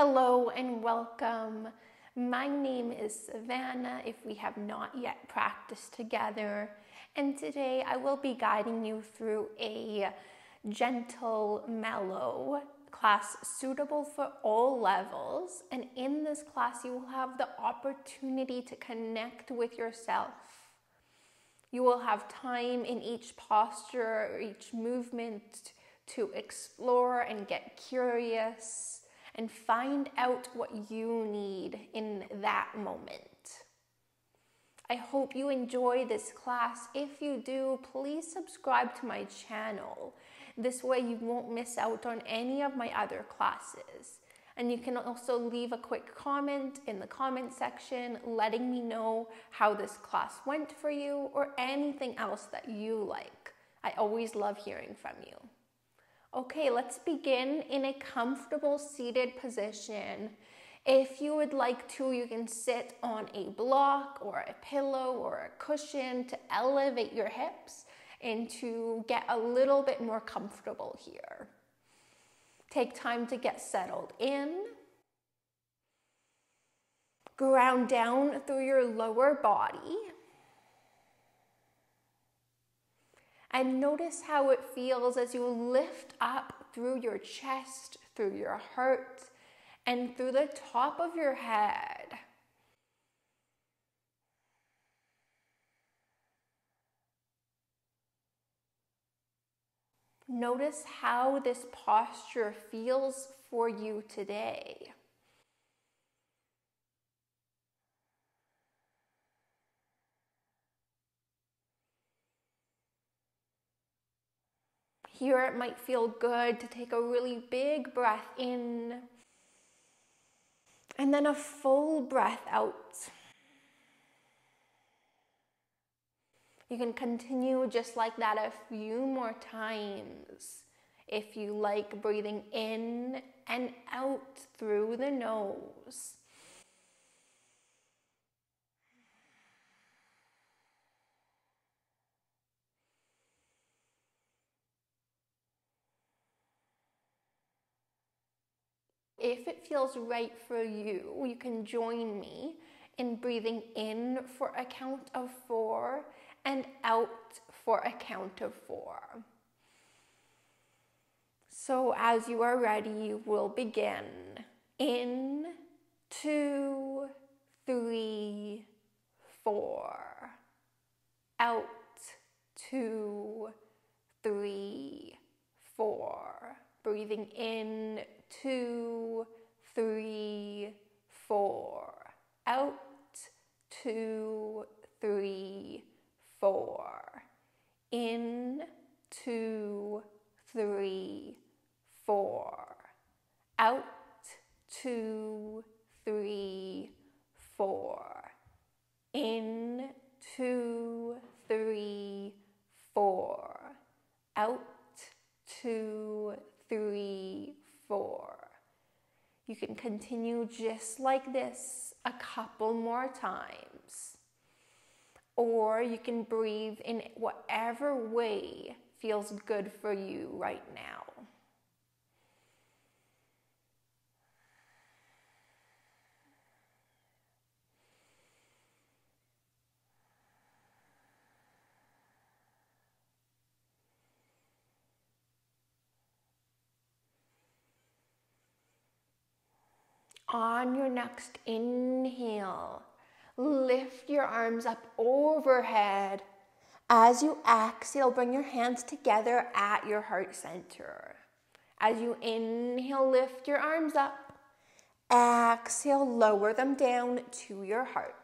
Hello and welcome. My name is Savannah, if we have not yet practiced together, and today I will be guiding you through a gentle, mellow class suitable for all levels. And in this class, you will have the opportunity to connect with yourself. You will have time in each posture or each movement to explore and get curious and find out what you need in that moment. I hope you enjoy this class. If you do, please subscribe to my channel. This way you won't miss out on any of my other classes. And you can also leave a quick comment in the comment section letting me know how this class went for you or anything else that you like. I always love hearing from you. Okay, let's begin in a comfortable seated position. If you would like to, you can sit on a block or a pillow or a cushion to elevate your hips and to get a little bit more comfortable here. Take time to get settled in. Ground down through your lower body. And notice how it feels as you lift up through your chest, through your heart, and through the top of your head. Notice how this posture feels for you today. Here it might feel good to take a really big breath in and then a full breath out. You can continue just like that a few more times if you like, breathing in and out through the nose. If it feels right for you, you can join me in breathing in for a count of 4 and out for a count of 4. So as you are ready, we'll begin. In, 2, 3, 4. Out, 2, 3, 4. Breathing in, 2, 3, 4. Out, 2, 3, 4. In, 2, 3, 4. Out, 2, 3, 4. In, 2, 3, 4. Out, 2, 3, 4. You can continue just like this a couple more times. Or you can breathe in whatever way feels good for you right now. On your next inhale, lift your arms up overhead. As you exhale, bring your hands together at your heart center. As you inhale, lift your arms up. Exhale, lower them down to your heart.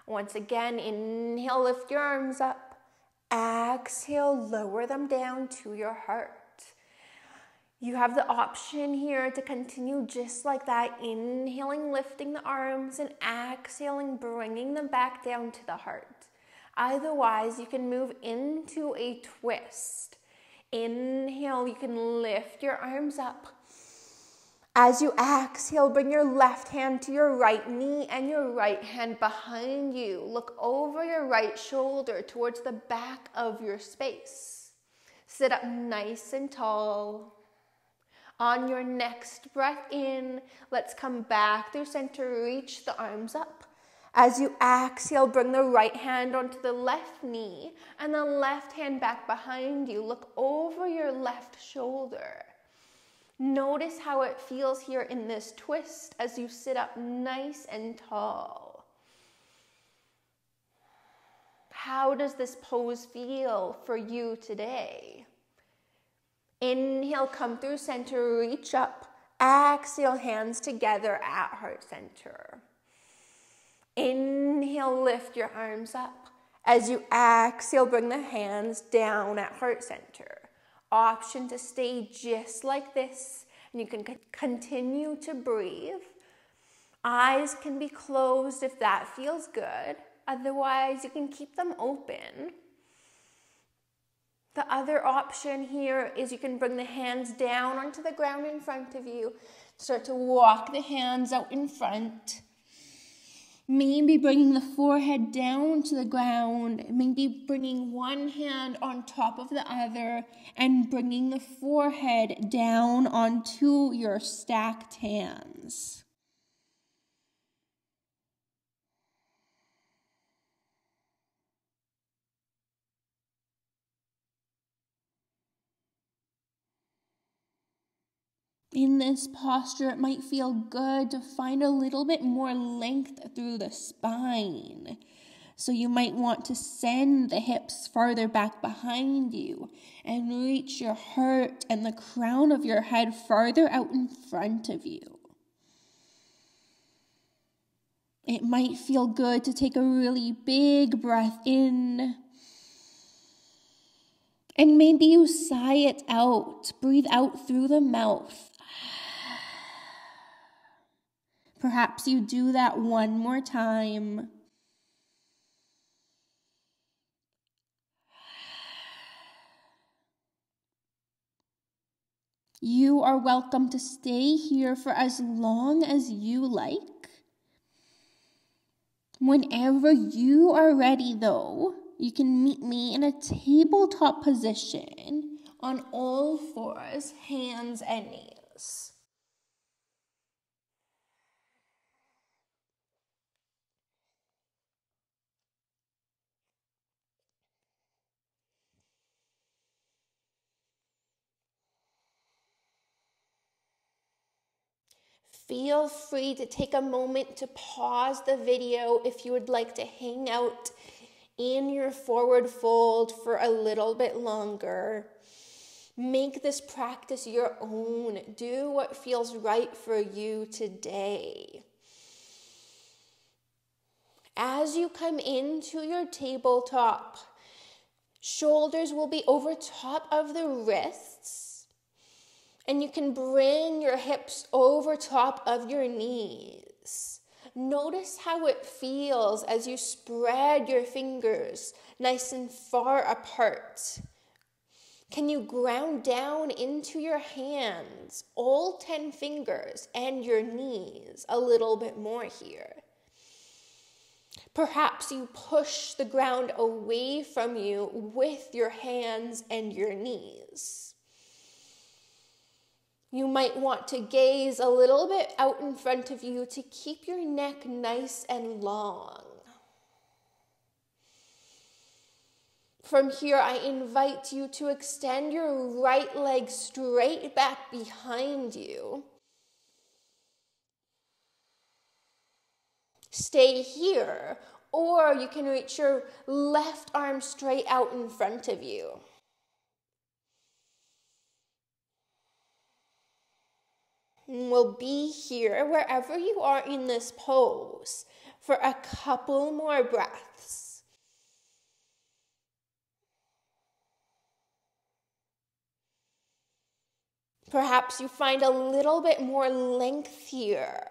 Once again, inhale, lift your arms up. Exhale, lower them down to your heart. You have the option here to continue just like that, inhaling, lifting the arms, and exhaling, bringing them back down to the heart. Otherwise, you can move into a twist. Inhale, you can lift your arms up. As you exhale, bring your left hand to your right knee and your right hand behind you. Look over your right shoulder towards the back of your space. Sit up nice and tall. On your next breath in, let's come back through center, reach the arms up. As you exhale, bring the right hand onto the left knee and the left hand back behind you. Look over your left shoulder. Notice how it feels here in this twist as you sit up nice and tall. How does this pose feel for you today? Inhale, come through center, reach up. Exhale, hands together at heart center. Inhale, lift your arms up. As you exhale, bring the hands down at heart center. Option to stay just like this, and you can continue to breathe. Eyes can be closed if that feels good. Otherwise, you can keep them open. The other option here is you can bring the hands down onto the ground in front of you. Start to walk the hands out in front. Maybe bringing the forehead down to the ground, maybe bringing one hand on top of the other and bringing the forehead down onto your stacked hands. In this posture, it might feel good to find a little bit more length through the spine. So you might want to send the hips farther back behind you and reach your heart and the crown of your head farther out in front of you. It might feel good to take a really big breath in. And maybe you sigh it out. Breathe out through the mouth. Perhaps you do that one more time. You are welcome to stay here for as long as you like. Whenever you are ready, though, you can meet me in a tabletop position on all fours, hands and knees. Feel free to take a moment to pause the video if you would like to hang out in your forward fold for a little bit longer. Make this practice your own. Do what feels right for you today. As you come into your tabletop, shoulders will be over top of the wrists. And you can bring your hips over top of your knees. Notice how it feels as you spread your fingers nice and far apart. Can you ground down into your hands, all 10 fingers, and your knees a little bit more here? Perhaps you push the ground away from you with your hands and your knees. You might want to gaze a little bit out in front of you to keep your neck nice and long. From here, I invite you to extend your right leg straight back behind you. Stay here, or you can reach your left arm straight out in front of you. We'll be here wherever you are in this pose for a couple more breaths. Perhaps you find a little bit more length here.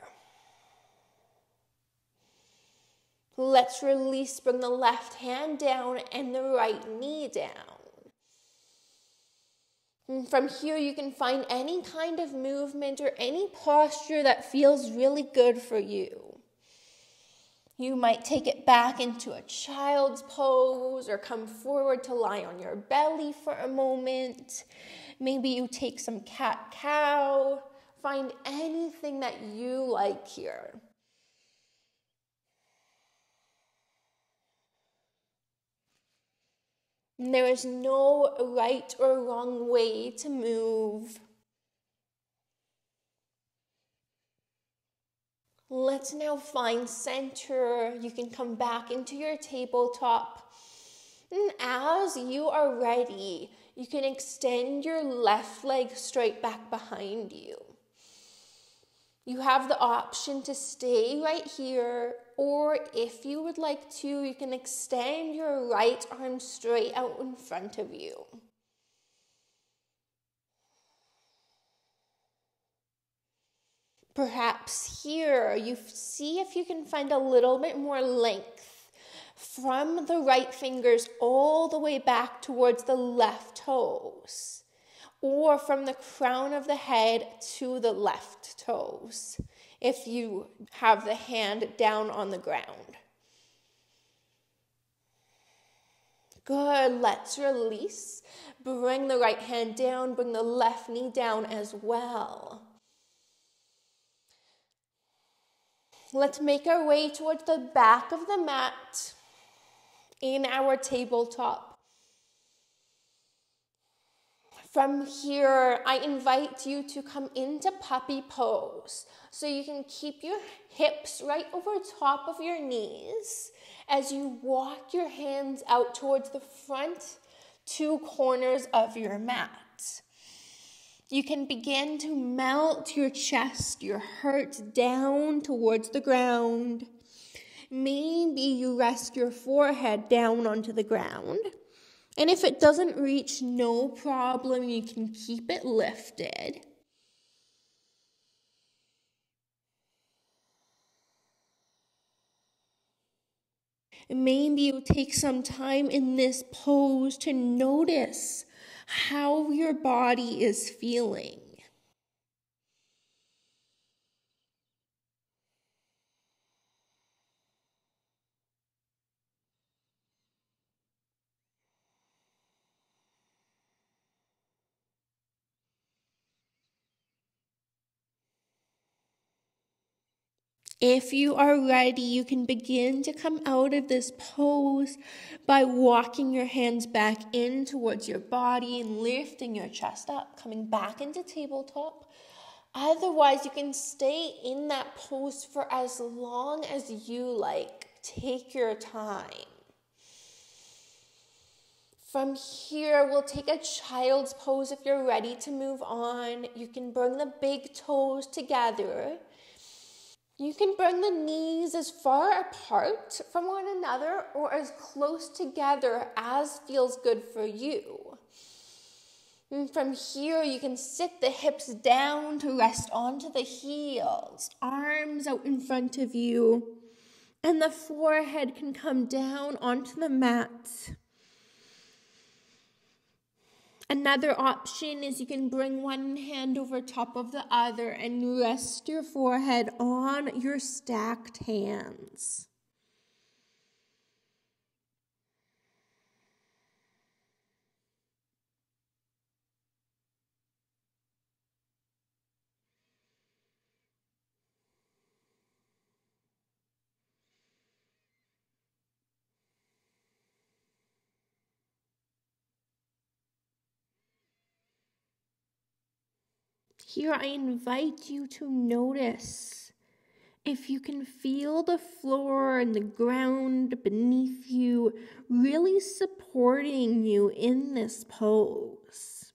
Let's release, bring the left hand down and the right knee down. And from here, you can find any kind of movement or any posture that feels really good for you. You might take it back into a child's pose or come forward to lie on your belly for a moment. Maybe you take some cat-cow. Find anything that you like here. There is no right or wrong way to move. Let's now find center. You can come back into your tabletop. And as you are ready, you can extend your left leg straight back behind you. You have the option to stay right here, or if you would like to, you can extend your right arm straight out in front of you. Perhaps here, you see if you can find a little bit more length from the right fingers all the way back towards the left toes, or from the crown of the head to the left toes, if you have the hand down on the ground. Good, let's release. Bring the right hand down, bring the left knee down as well. Let's make our way towards the back of the mat in our tabletop. From here, I invite you to come into puppy pose. So you can keep your hips right over top of your knees as you walk your hands out towards the front two corners of your mat. You can begin to melt your chest, your heart down towards the ground. Maybe you rest your forehead down onto the ground. And if it doesn't reach, no problem, you can keep it lifted. Maybe you take some time in this pose to notice how your body is feeling. If you are ready, you can begin to come out of this pose by walking your hands back in towards your body and lifting your chest up, coming back into tabletop. Otherwise, you can stay in that pose for as long as you like. Take your time. From here, we'll take a child's pose if you're ready to move on. You can bring the big toes together. You can bring the knees as far apart from one another or as close together as feels good for you. And from here, you can sit the hips down to rest onto the heels, arms out in front of you, and the forehead can come down onto the mat. Another option is you can bring one hand over top of the other and rest your forehead on your stacked hands. Here I invite you to notice if you can feel the floor and the ground beneath you really supporting you in this pose.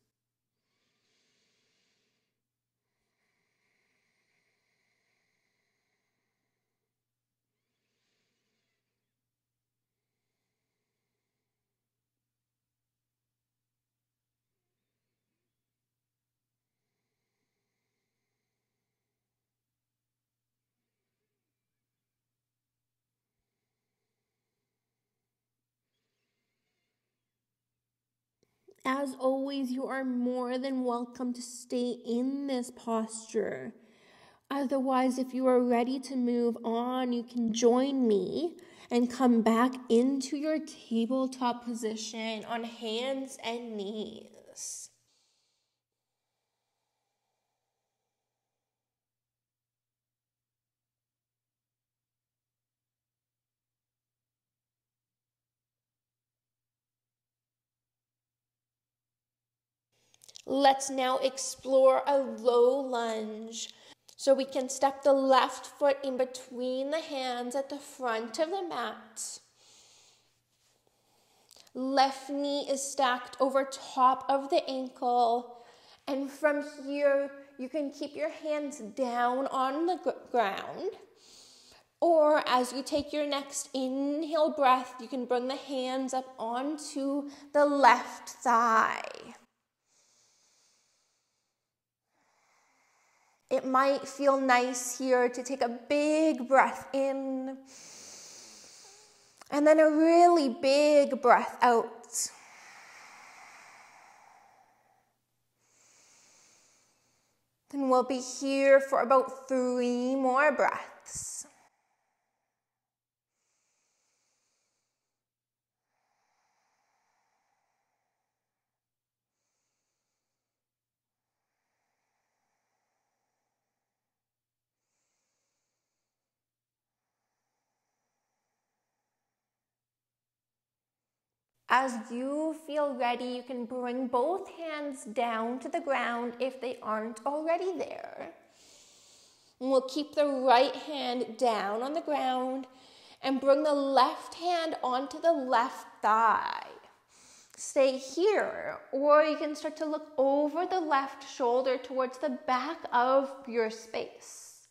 As always, you are more than welcome to stay in this posture. Otherwise, if you are ready to move on, you can join me and come back into your tabletop position on hands and knees. Let's now explore a low lunge. So we can step the left foot in between the hands at the front of the mat. Left knee is stacked over top of the ankle. And from here, you can keep your hands down on the ground. Or as you take your next inhale breath, you can bring the hands up onto the left thigh. It might feel nice here to take a big breath in and then a really big breath out. And we'll be here for about 3 more breaths. As you feel ready, you can bring both hands down to the ground if they aren't already there. And we'll keep the right hand down on the ground and bring the left hand onto the left thigh. Stay here, or you can start to look over the left shoulder towards the back of your space.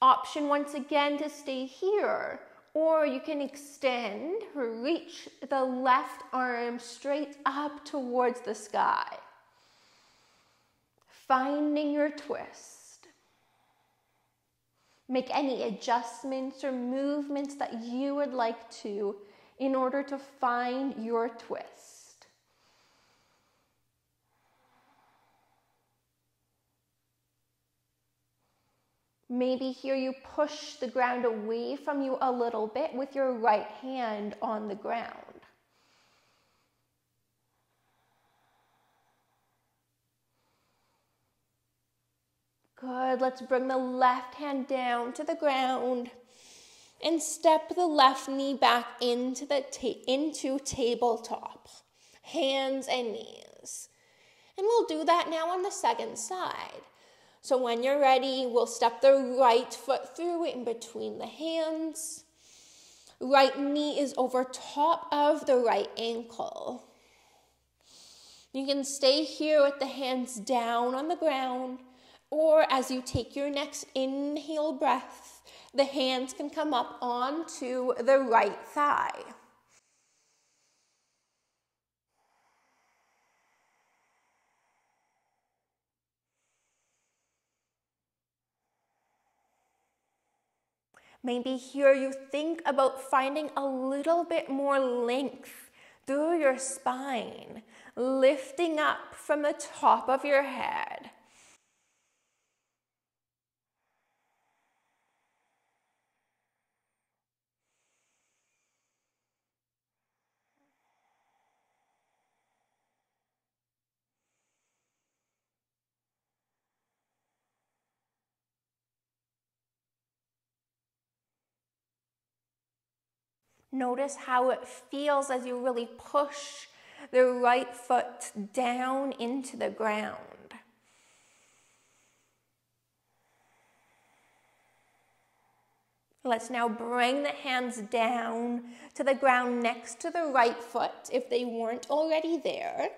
Option once again to stay here. Or you can extend, reach the left arm straight up towards the sky. Finding your twist. Make any adjustments or movements that you would like to in order to find your twist. Maybe here you push the ground away from you a little bit with your right hand on the ground. Good, let's bring the left hand down to the ground and step the left knee back into tabletop, hands and knees. And we'll do that now on the second side. So when you're ready, we'll step the right foot through in between the hands. Right knee is over top of the right ankle. You can stay here with the hands down on the ground, or as you take your next inhale breath, the hands can come up onto the right thigh. Maybe here you think about finding a little bit more length through your spine, lifting up from the top of your head. Notice how it feels as you really push the right foot down into the ground. Let's now bring the hands down to the ground next to the right foot if they weren't already there.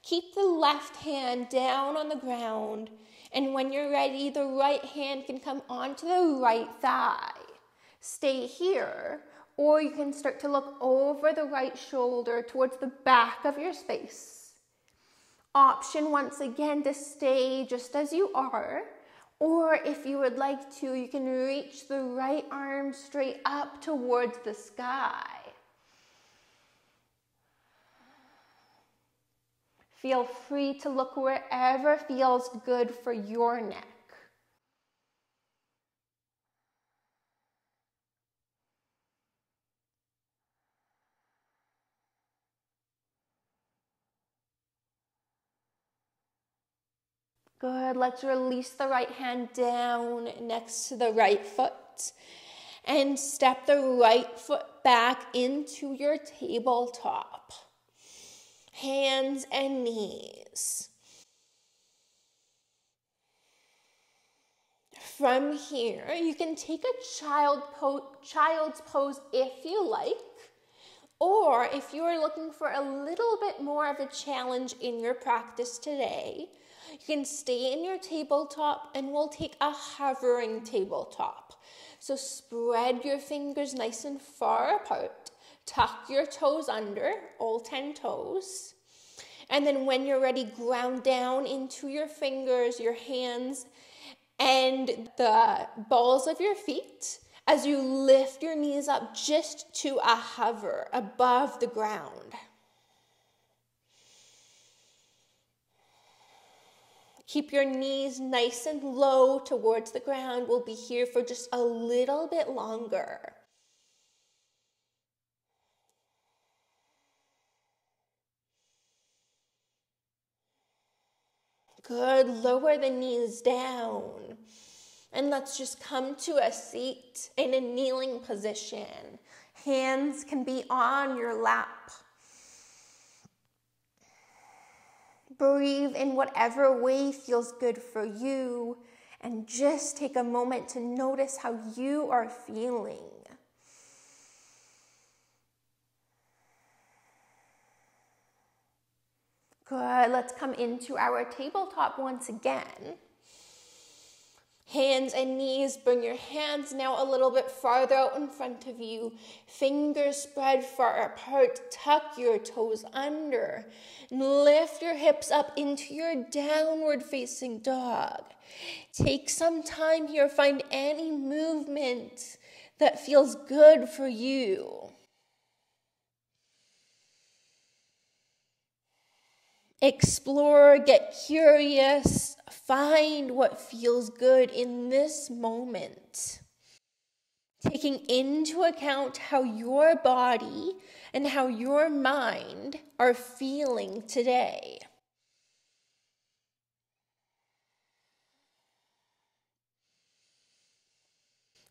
Keep the left hand down on the ground, and when you're ready, the right hand can come onto the right thigh. Stay here. Or you can start to look over the right shoulder towards the back of your space. Option once again to stay just as you are. Or if you would like to, you can reach the right arm straight up towards the sky. Feel free to look wherever feels good for your neck. Good, let's release the right hand down next to the right foot and step the right foot back into your tabletop. hands and knees. From here, you can take a child's pose if you like, or if you are looking for a little bit more of a challenge in your practice today, you can stay in your tabletop and we'll take a hovering tabletop. So spread your fingers nice and far apart, tuck your toes under, all 10 toes. And then when you're ready, ground down into your fingers, your hands, and the balls of your feet as you lift your knees up just to a hover above the ground. Keep your knees nice and low towards the ground. We'll be here for just a little bit longer. Good, lower the knees down. And let's just come to a seat in a kneeling position. Hands can be on your lap. Breathe in whatever way feels good for you. And just take a moment to notice how you are feeling. Good, let's come into our tabletop once again. Hands and knees, bring your hands now a little bit farther out in front of you. Fingers spread far apart, tuck your toes under. Lift your hips up into your downward facing dog. Take some time here, find any movement that feels good for you. Explore, get curious, find what feels good in this moment. Taking into account how your body and how your mind are feeling today.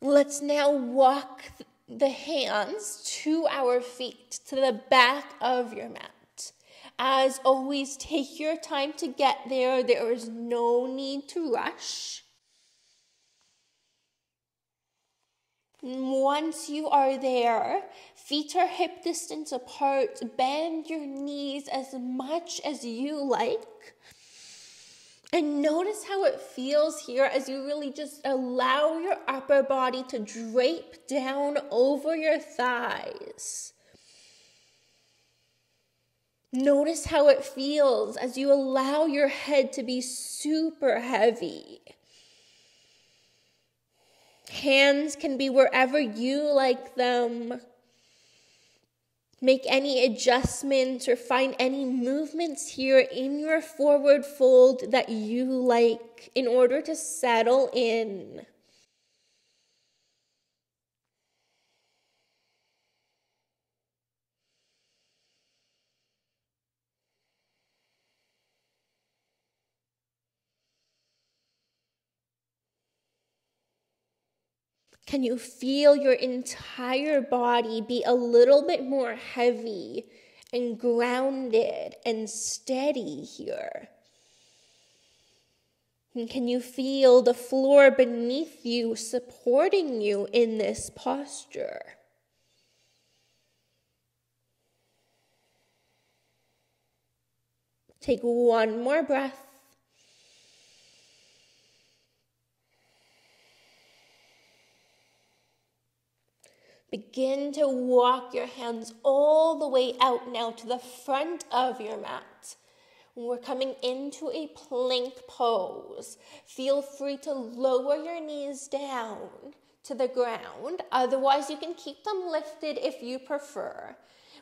Let's now walk the hands to our feet, to the back of your mat. As always, take your time to get there. There is no need to rush. Once you are there, feet are hip distance apart. Bend your knees as much as you like. And notice how it feels here as you really just allow your upper body to drape down over your thighs. Notice how it feels as you allow your head to be super heavy. Hands can be wherever you like them. Make any adjustments or find any movements here in your forward fold that you like in order to settle in. Can you feel your entire body be a little bit more heavy and grounded and steady here? And can you feel the floor beneath you supporting you in this posture? Take one more breath. Begin to walk your hands all the way out now to the front of your mat. We're coming into a plank pose. Feel free to lower your knees down to the ground. Otherwise, you can keep them lifted if you prefer.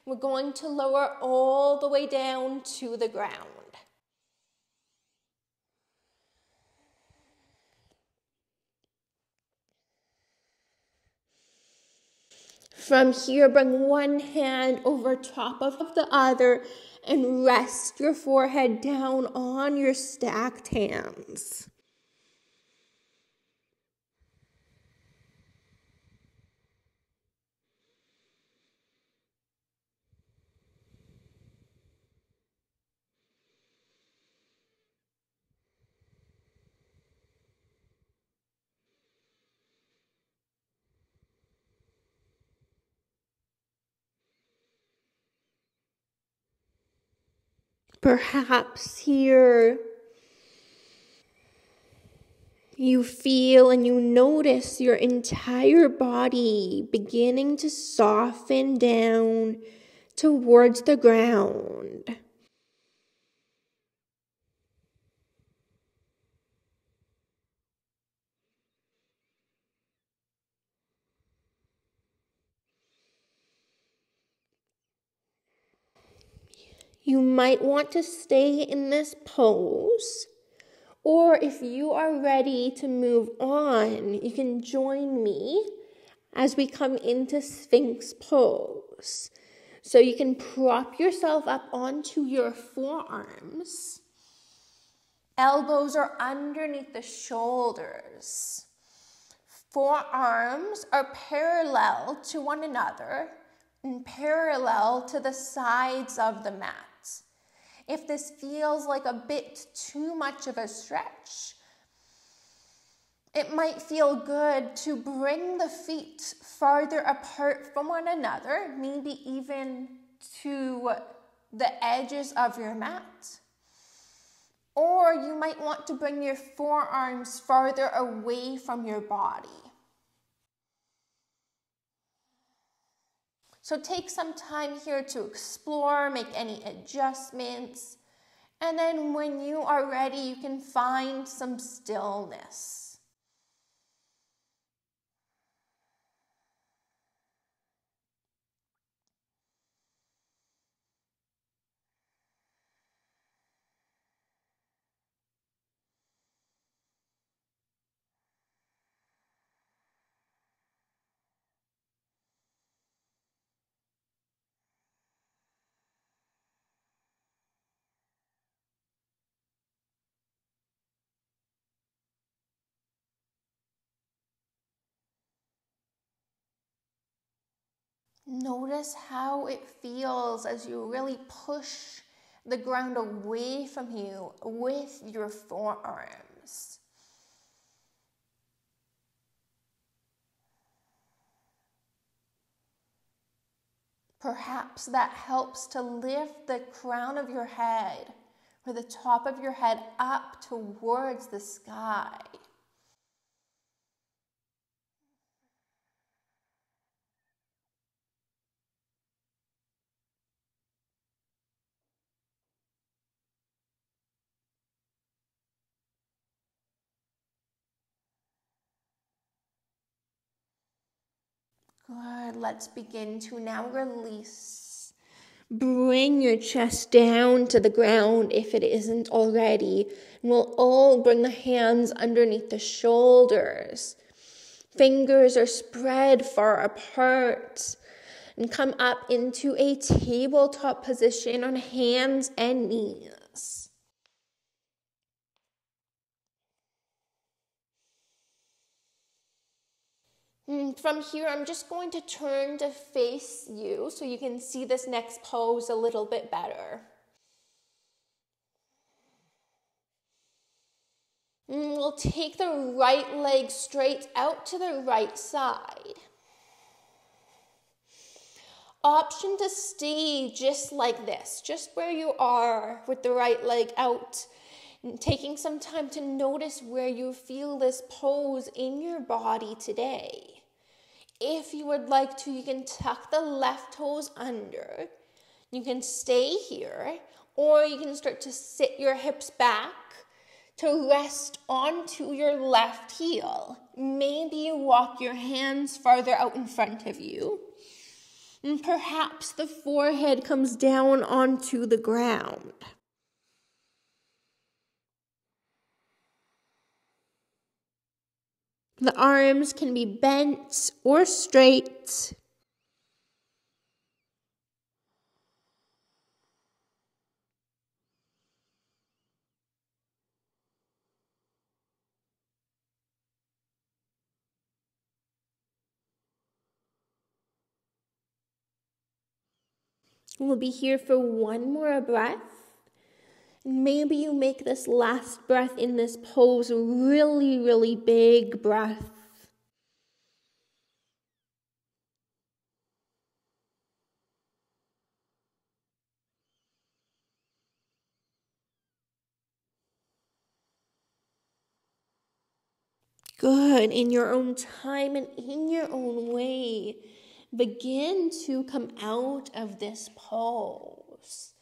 We're going to lower all the way down to the ground. From here, bring one hand over top of the other and rest your forehead down on your stacked hands. Perhaps here you feel and you notice your entire body beginning to soften down towards the ground. You might want to stay in this pose, or if you are ready to move on, you can join me as we come into Sphinx pose. So you can prop yourself up onto your forearms. Elbows are underneath the shoulders. Forearms are parallel to one another and parallel to the sides of the mat. If this feels like a bit too much of a stretch, it might feel good to bring the feet farther apart from one another, maybe even to the edges of your mat. Or you might want to bring your forearms farther away from your body. So take some time here to explore, make any adjustments, and then when you are ready, you can find some stillness. Notice how it feels as you really push the ground away from you with your forearms. Perhaps that helps to lift the crown of your head or the top of your head up towards the sky. Good. Let's begin to now release. Bring your chest down to the ground if it isn't already. And we'll all bring the hands underneath the shoulders. Fingers are spread far apart. And come up into a tabletop position on hands and knees. From here, I'm just going to turn to face you so you can see this next pose a little bit better. We'll take the right leg straight out to the right side. Option to stay just like this, just where you are with the right leg out. And taking some time to notice where you feel this pose in your body today. If you would like to, you can tuck the left toes under. You can stay here, or you can start to sit your hips back to rest onto your left heel. Maybe you walk your hands farther out in front of you. And perhaps the forehead comes down onto the ground. The arms can be bent or straight. We'll be here for one more breath. Maybe you make this last breath in this pose a really, really big breath. Good. In your own time and in your own way, begin to come out of this pose.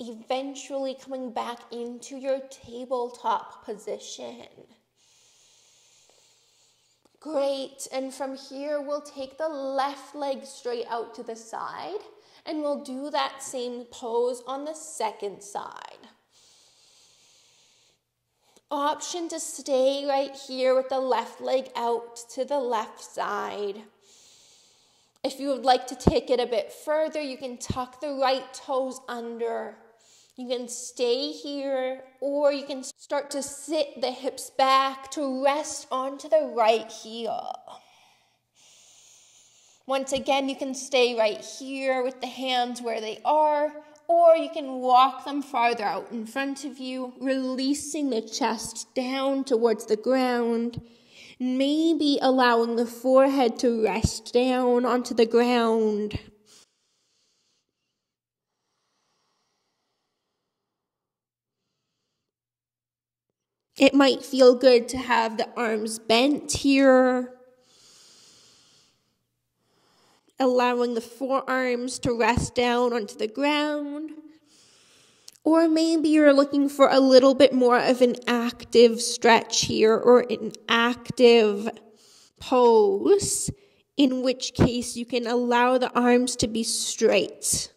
Eventually coming back into your tabletop position. Great. And from here, we'll take the left leg straight out to the side, and we'll do that same pose on the second side. Option to stay right here with the left leg out to the left side. If you would like to take it a bit further, you can tuck the right toes under. You can stay here, or you can start to sit the hips back to rest onto the right heel. Once again, you can stay right here with the hands where they are, or you can walk them farther out in front of you, releasing the chest down towards the ground, maybe allowing the forehead to rest down onto the ground. It might feel good to have the arms bent here, allowing the forearms to rest down onto the ground. Or maybe you're looking for a little bit more of an active stretch here, or an active pose, in which case you can allow the arms to be straight.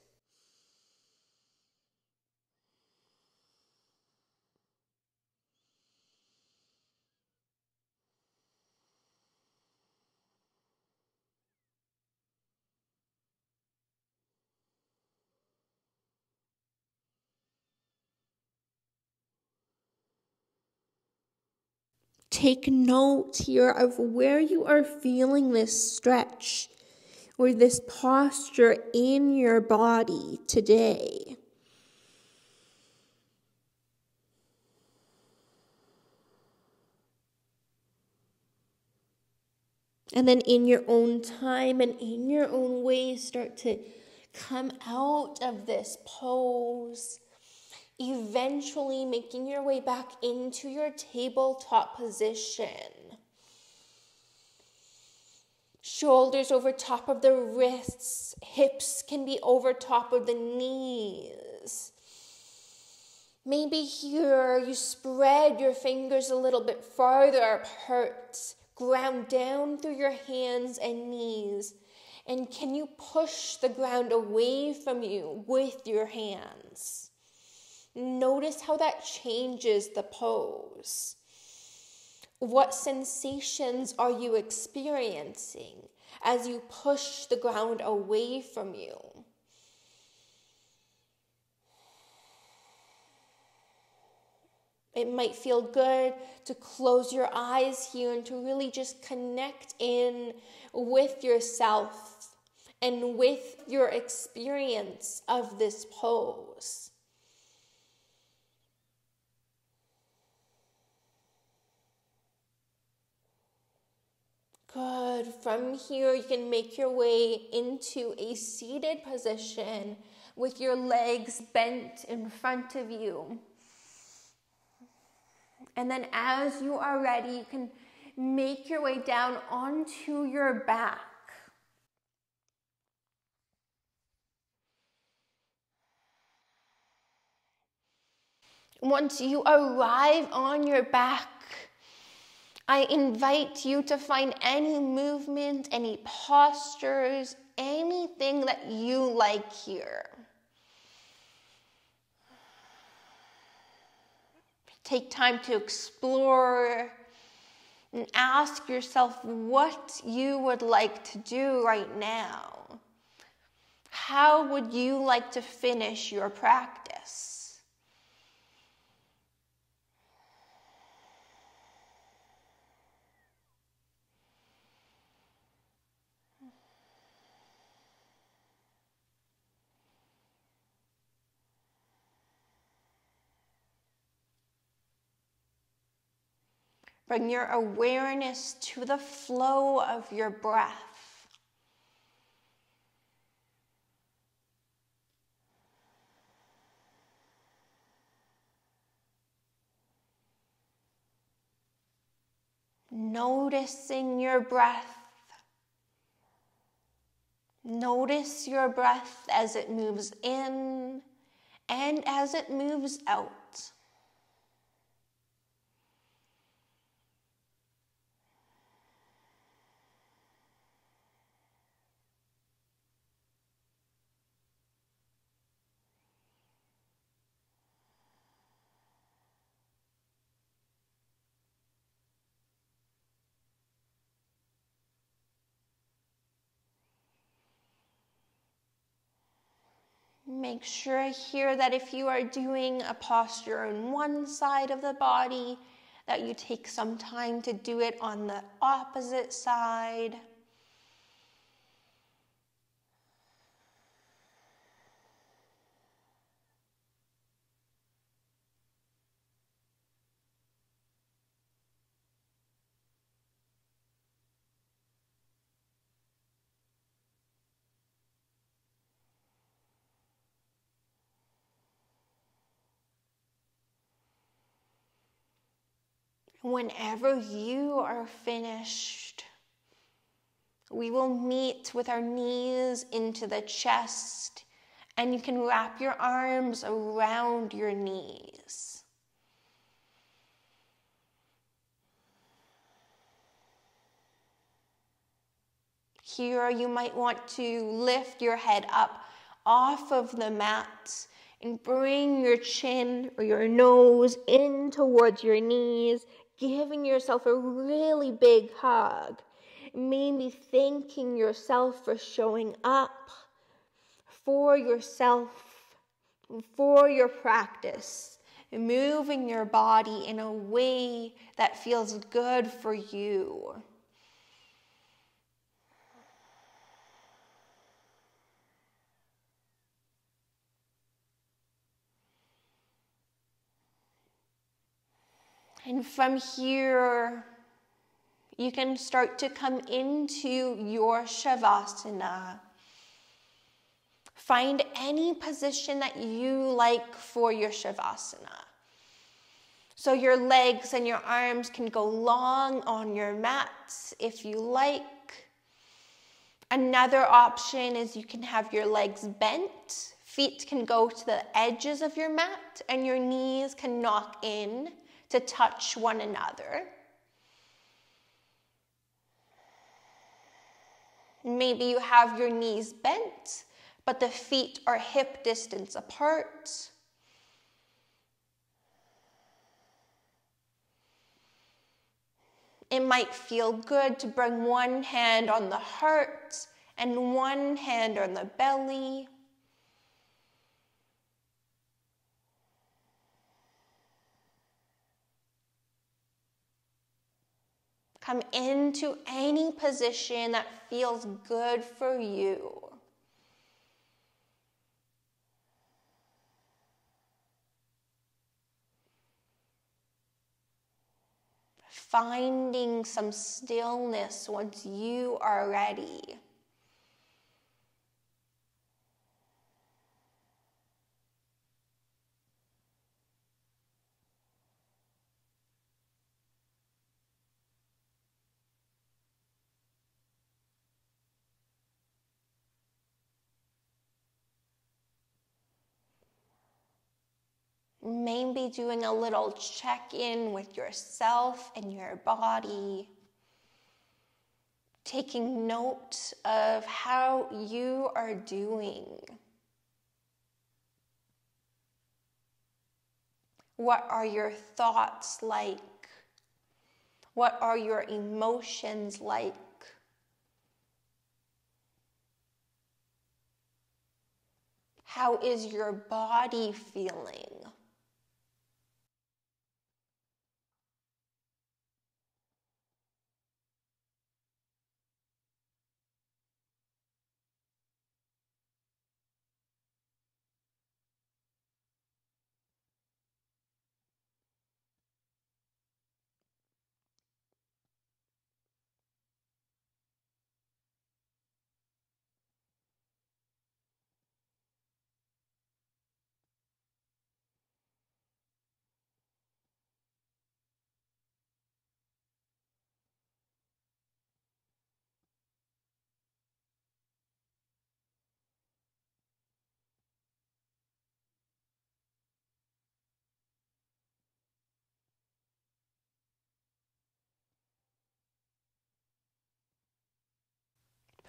Take note here of where you are feeling this stretch or this posture in your body today. And then in your own time and in your own way, start to come out of this pose, eventually making your way back into your tabletop position. Shoulders over top of the wrists, hips can be over top of the knees. Maybe here you spread your fingers a little bit farther apart, ground down through your hands and knees. And can you push the ground away from you with your hands? Notice how that changes the pose. What sensations are you experiencing as you push the ground away from you? It might feel good to close your eyes here and to really just connect in with yourself and with your experience of this pose. Good. From here, you can make your way into a seated position with your legs bent in front of you. And then as you are ready, you can make your way down onto your back. Once you arrive on your back, I invite you to find any movement, any postures, anything that you like here. Take time to explore and ask yourself what you would like to do right now. How would you like to finish your practice? Bring your awareness to the flow of your breath. Noticing your breath. Notice your breath as it moves in and as it moves out. Make sure here that if you are doing a posture on one side of the body, that you take some time to do it on the opposite side. Whenever you are finished, we will meet with our knees into the chest, and you can wrap your arms around your knees. Here you might want to lift your head up off of the mat and bring your chin or your nose in towards your knees, giving yourself a really big hug. Maybe thanking yourself for showing up, for yourself, for your practice, moving your body in a way that feels good for you. And from here, you can start to come into your Shavasana. Find any position that you like for your Shavasana. So your legs and your arms can go long on your mat if you like. Another option is you can have your legs bent. Feet can go to the edges of your mat and your knees can knock in to touch one another. Maybe you have your knees bent, but the feet are hip distance apart. It might feel good to bring one hand on the heart and one hand on the belly. Come into any position that feels good for you. Finding some stillness once you are ready. Maybe doing a little check-in with yourself and your body. Taking note of how you are doing. What are your thoughts like? What are your emotions like? How is your body feeling?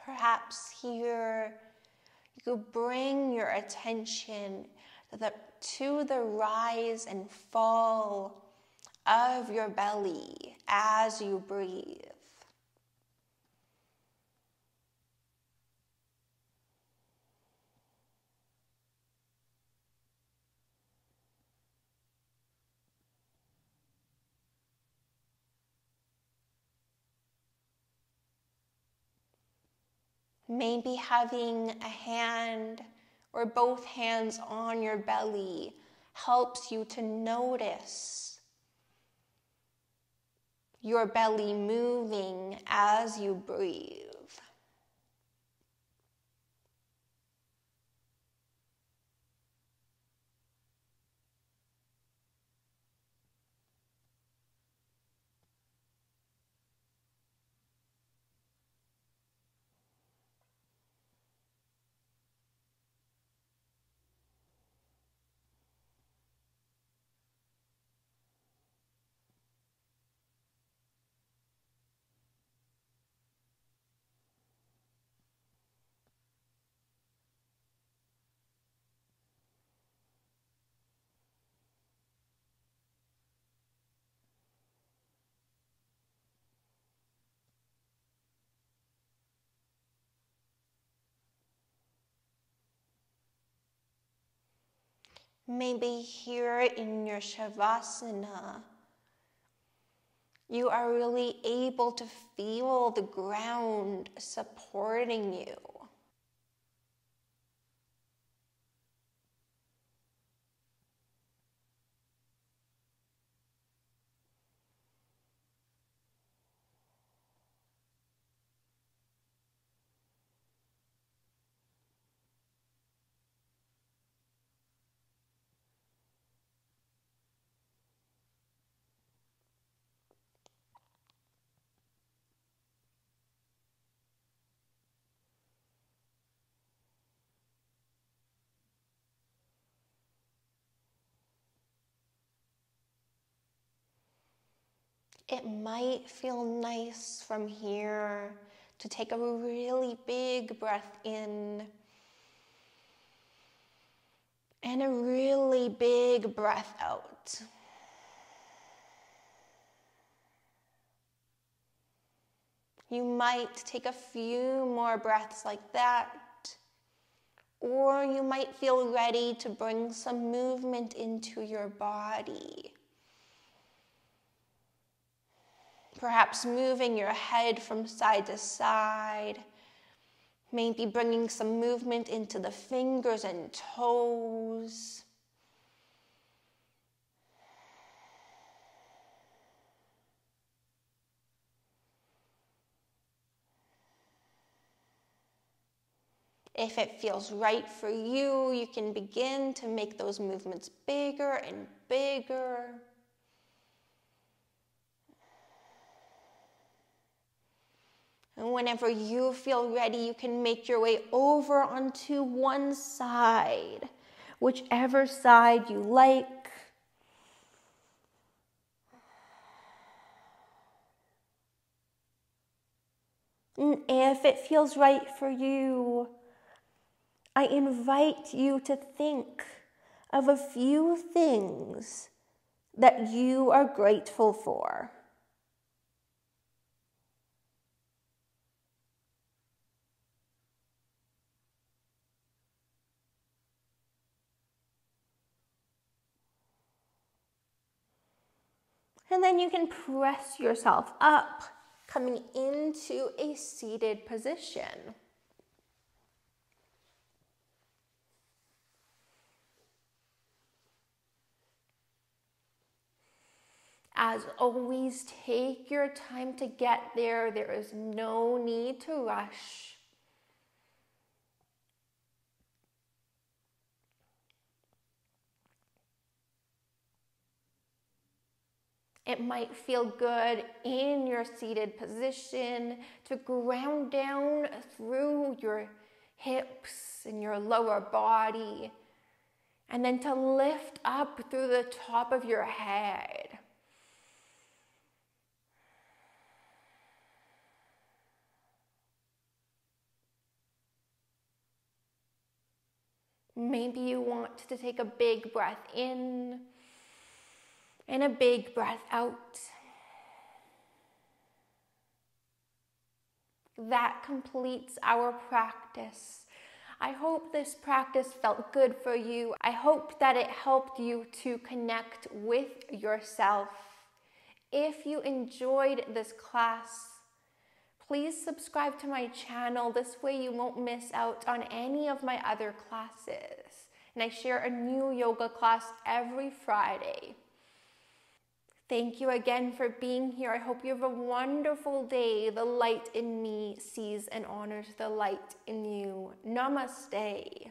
Perhaps here you could bring your attention to the rise and fall of your belly as you breathe. Maybe having a hand or both hands on your belly helps you to notice your belly moving as you breathe. Maybe here in your Shavasana, you are really able to feel the ground supporting you. It might feel nice from here to take a really big breath in and a really big breath out. You might take a few more breaths like that, or you might feel ready to bring some movement into your body. Perhaps moving your head from side to side, maybe bringing some movement into the fingers and toes. If it feels right for you, you can begin to make those movements bigger and bigger. And whenever you feel ready, you can make your way over onto one side, whichever side you like. And if it feels right for you, I invite you to think of a few things that you are grateful for. And then you can press yourself up, coming into a seated position. As always, take your time to get there. There is no need to rush. It might feel good in your seated position to ground down through your hips and your lower body, and then to lift up through the top of your head. Maybe you want to take a big breath in and a big breath out. That completes our practice. I hope this practice felt good for you. I hope that it helped you to connect with yourself. If you enjoyed this class, please subscribe to my channel. This way you won't miss out on any of my other classes. And I share a new yoga class every Friday. Thank you again for being here. I hope you have a wonderful day. The light in me sees and honors the light in you. Namaste.